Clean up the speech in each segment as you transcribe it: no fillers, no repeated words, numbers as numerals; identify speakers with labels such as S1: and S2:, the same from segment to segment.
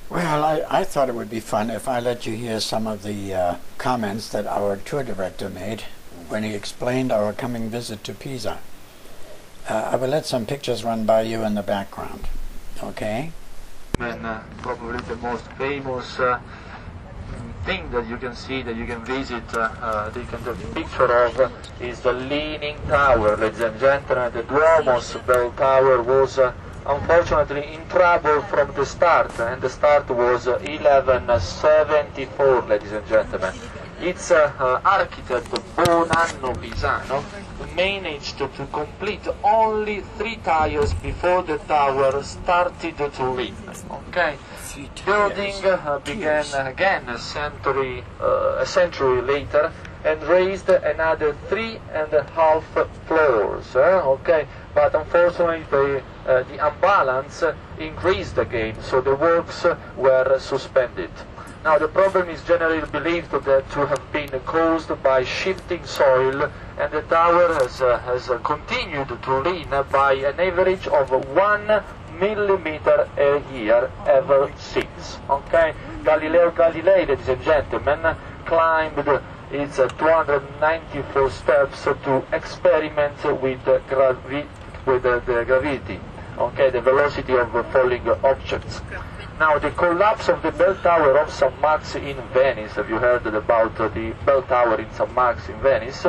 S1: Well, I thought it would be fun if I let you hear some of the comments that our tour director made when he explained our coming visit to Pisa. I will let some pictures run by you in the background, okay?
S2: And probably the most famous thing that you can see, that you can visit, that you can take a picture of, is the Leaning Tower, ladies and gentlemen. The Duomo's bell tower was unfortunately in trouble from the start, and the start was 1174, ladies and gentlemen. Its architect Bonanno Pisano managed to complete only 3 tires before the tower started to lean. Okay, building began again a century later and raised another 3.5 floors. Okay, but unfortunately the imbalance increased again, so the works were suspended. Now the problem is generally believed to have been caused by shifting soil, and the tower has continued to lean by an average of 1 millimeter a year ever since. Okay, Galileo Galilei, ladies and gentlemen, climbed its 294 steps to experiment with the gravity, okay, the velocity of falling objects. Now, the collapse of the bell tower of St. Mark's in Venice. Have you heard about the bell tower in St. Mark's in Venice?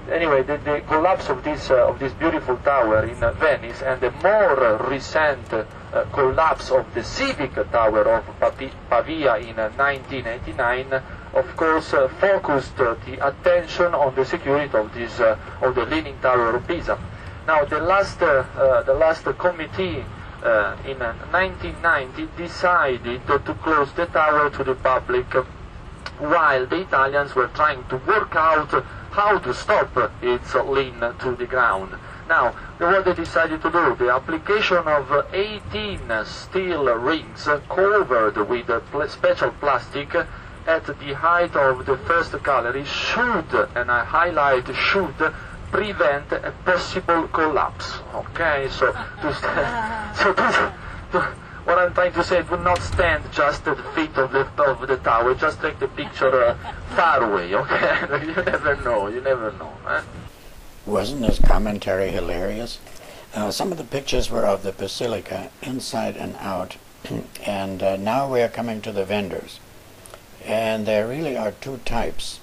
S2: Anyway, the collapse of this beautiful tower in Venice, and the more recent collapse of the Civic Tower of Pavia in 1989, of course, focused the attention on the security of the Leaning Tower of Pisa. Now, the last committee in 1990 decided to close the tower to the public, while the Italians were trying to work out how to stop its lean to the ground. Now, what they decided to do, the application of 18 steel rings covered with special plastic at the height of the first gallery should, and I highlight should, prevent a possible collapse. Okay, so what I'm trying to say, do not stand just at the feet of the tower, just take the picture far away, okay? You never know, eh?
S1: Wasn't this commentary hilarious? Some of the pictures were of the basilica, inside and out, and now we are coming to the vendors. And there really are 2 types.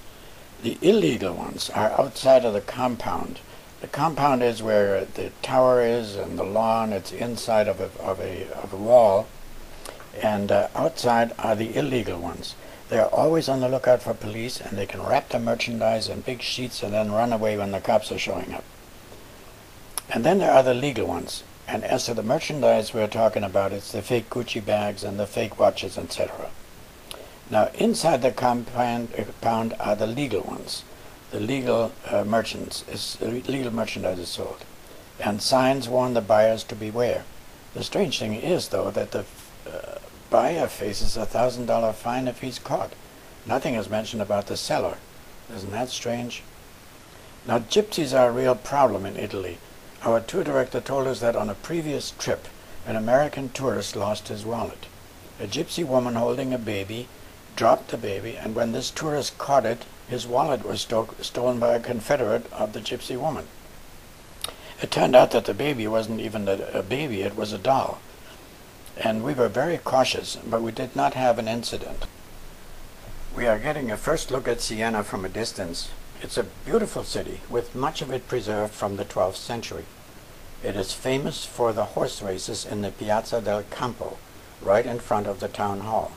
S1: The illegal ones are outside of the compound. The compound is where the tower is and the lawn. It's inside of a wall, and outside are the illegal ones. They're always on the lookout for police, and they can wrap their merchandise in big sheets and then run away when the cops are showing up. And then there are the legal ones. And as to the merchandise we're talking about, it's the fake Gucci bags and the fake watches, etc. Now, inside the compound are the legal ones. The legal legal merchandise is sold, and signs warn the buyers to beware. The strange thing is, though, that the buyer faces a $1,000 fine if he's caught. Nothing is mentioned about the seller. Isn't that strange? Now, gypsies are a real problem in Italy. Our tour director told us that on a previous trip, an American tourist lost his wallet. A gypsy woman holding a baby dropped the baby, and when this tourist caught it, his wallet was stolen by a confederate of the gypsy woman. It turned out that the baby wasn't even a baby, it was a doll. And we were very cautious, but we did not have an incident. We are getting a first look at Siena from a distance. It's a beautiful city, with much of it preserved from the 12th century. It is famous for the horse races in the Piazza del Campo, right in front of the town hall.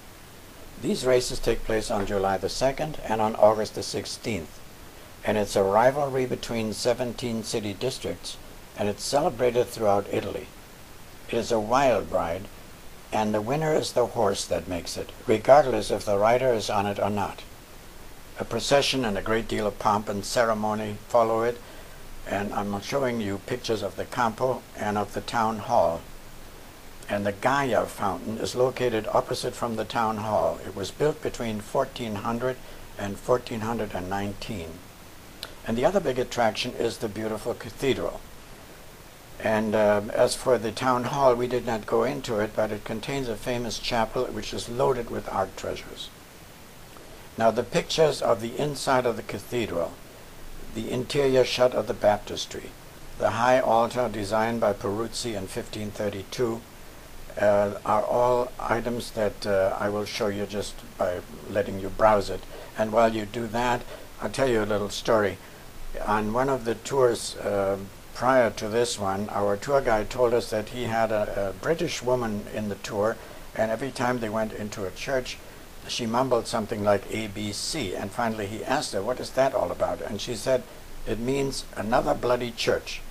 S1: These races take place on July the 2nd and on August the 16th, and it's a rivalry between 17 city districts, and it's celebrated throughout Italy. It is a wild ride, and the winner is the horse that makes it, regardless if the rider is on it or not. A procession and a great deal of pomp and ceremony follow it, and I'm showing you pictures of the Campo and of the town hall. And the Gaia fountain is located opposite from the town hall. It was built between 1400 and 1419. And the other big attraction is the beautiful cathedral. And as for the town hall, we did not go into it, but it contains a famous chapel which is loaded with art treasures. Now the pictures of the inside of the cathedral, the interior shut of the baptistry, the high altar designed by Peruzzi in 1532 are all items that I will show you just by letting you browse it. And while you do that, I'll tell you a little story. On one of the tours prior to this one, our tour guide told us that he had a British woman in the tour, and every time they went into a church, she mumbled something like ABC, and finally he asked her, what is that all about? And she said, it means another bloody church,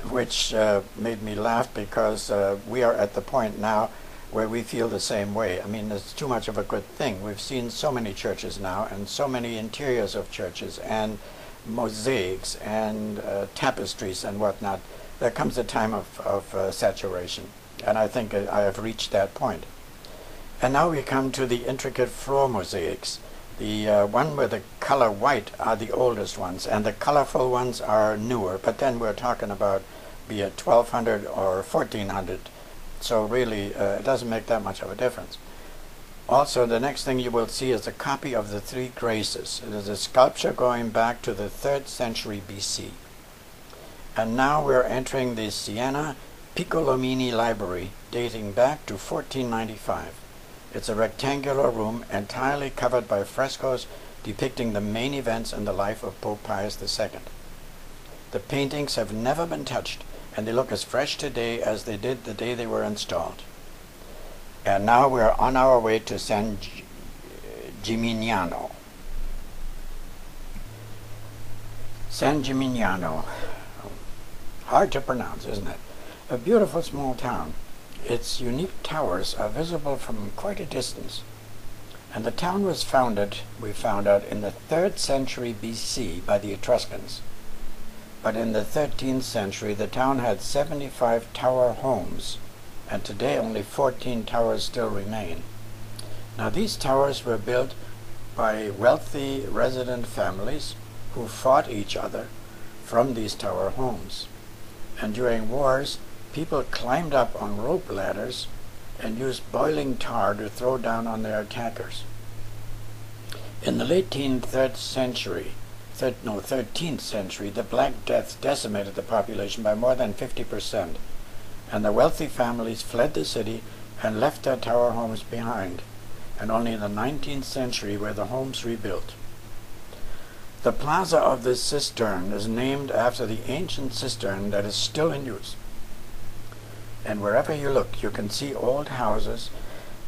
S1: which made me laugh because we are at the point now where we feel the same way. I mean, it's too much of a good thing. We've seen so many churches now, and so many interiors of churches, and mosaics, and tapestries, and whatnot. There comes a time of saturation, and I think I have reached that point. And now we come to the intricate floor mosaics. The one with the color white are the oldest ones, and the colorful ones are newer, but then we're talking about be it 1200 or 1400, so really it doesn't make that much of a difference. Also, the next thing you will see is a copy of the Three Graces. It is a sculpture going back to the 3rd century BC. And now we're entering the Siena Piccolomini Library, dating back to 1495. It's a rectangular room entirely covered by frescoes depicting the main events in the life of Pope Pius II. The paintings have never been touched, and they look as fresh today as they did the day they were installed. And now we're on our way to San Gimignano. San Gimignano. Hard to pronounce, isn't it? A beautiful small town. Its unique towers are visible from quite a distance. And the town was founded, we found out, in the 3rd century BC by the Etruscans. But in the 13th century, the town had 75 tower homes, and today only 14 towers still remain. Now these towers were built by wealthy resident families who fought each other from these tower homes. And during wars, people climbed up on rope ladders and used boiling tar to throw down on their attackers. In the late 13th century, the Black Death decimated the population by more than 50%, and the wealthy families fled the city and left their tower homes behind, and only in the 19th century were the homes rebuilt. The plaza of this cistern is named after the ancient cistern that is still in use. And wherever you look, you can see old houses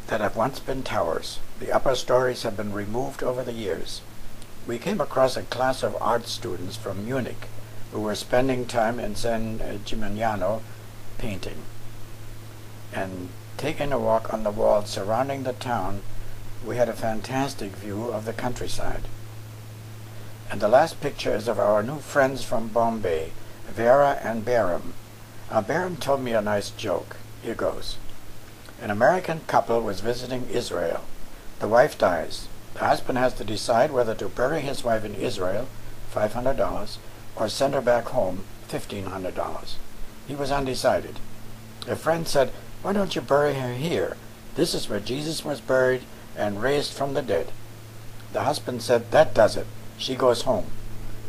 S1: that have once been towers. The upper stories have been removed over the years. We came across a class of art students from Munich who were spending time in San Gimignano painting. And taking a walk on the walls surrounding the town, we had a fantastic view of the countryside. And the last picture is of our new friends from Bombay, Vera and Baram. Baram told me a nice joke. Here goes. An American couple was visiting Israel. The wife dies. The husband has to decide whether to bury his wife in Israel, $500, or send her back home, $1,500. He was undecided. A friend said, why don't you bury her here? This is where Jesus was buried and raised from the dead. The husband said, that does it. She goes home.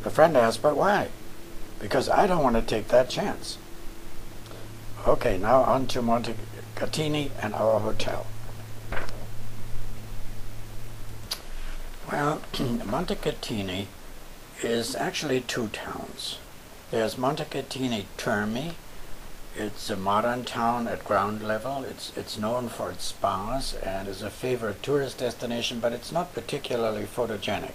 S1: The friend asked, but why? Because I don't want to take that chance. Okay, now on to Montecatini and our hotel. Well, Montecatini is actually two towns. There's Montecatini Termi. It's a modern town at ground level. It's known for its spas and is a favorite tourist destination, but it's not particularly photogenic.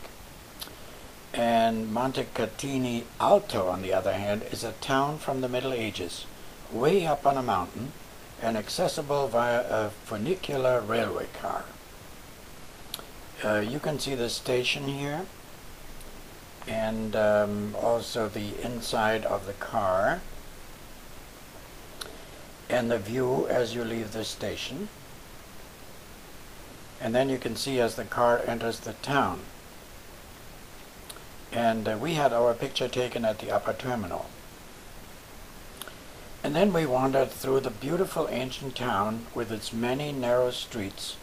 S1: And Montecatini Alto, on the other hand, is a town from the Middle Ages, way up on a mountain and accessible via a funicular railway car. You can see the station here, and also the inside of the car, and the view as you leave the station. And then you can see as the car enters the town. And we had our picture taken at the upper terminal. And then we wandered through the beautiful ancient town with its many narrow streets.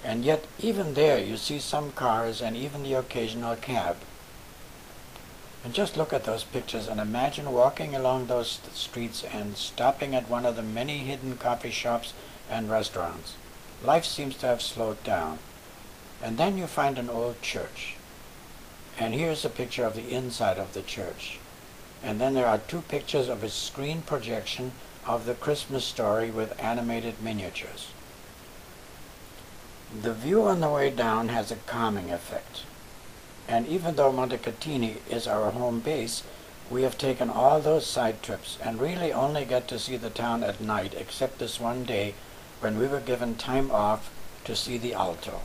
S1: And yet even there you see some cars and even the occasional cab. And just look at those pictures and imagine walking along those streets and stopping at one of the many hidden coffee shops and restaurants. Life seems to have slowed down. And then you find an old church. And here's a picture of the inside of the church. And then there are two pictures of a screen projection of the Christmas story with animated miniatures. The view on the way down has a calming effect. And even though Montecatini is our home base, we have taken all those side trips and really only get to see the town at night, except this one day when we were given time off to see the Alto.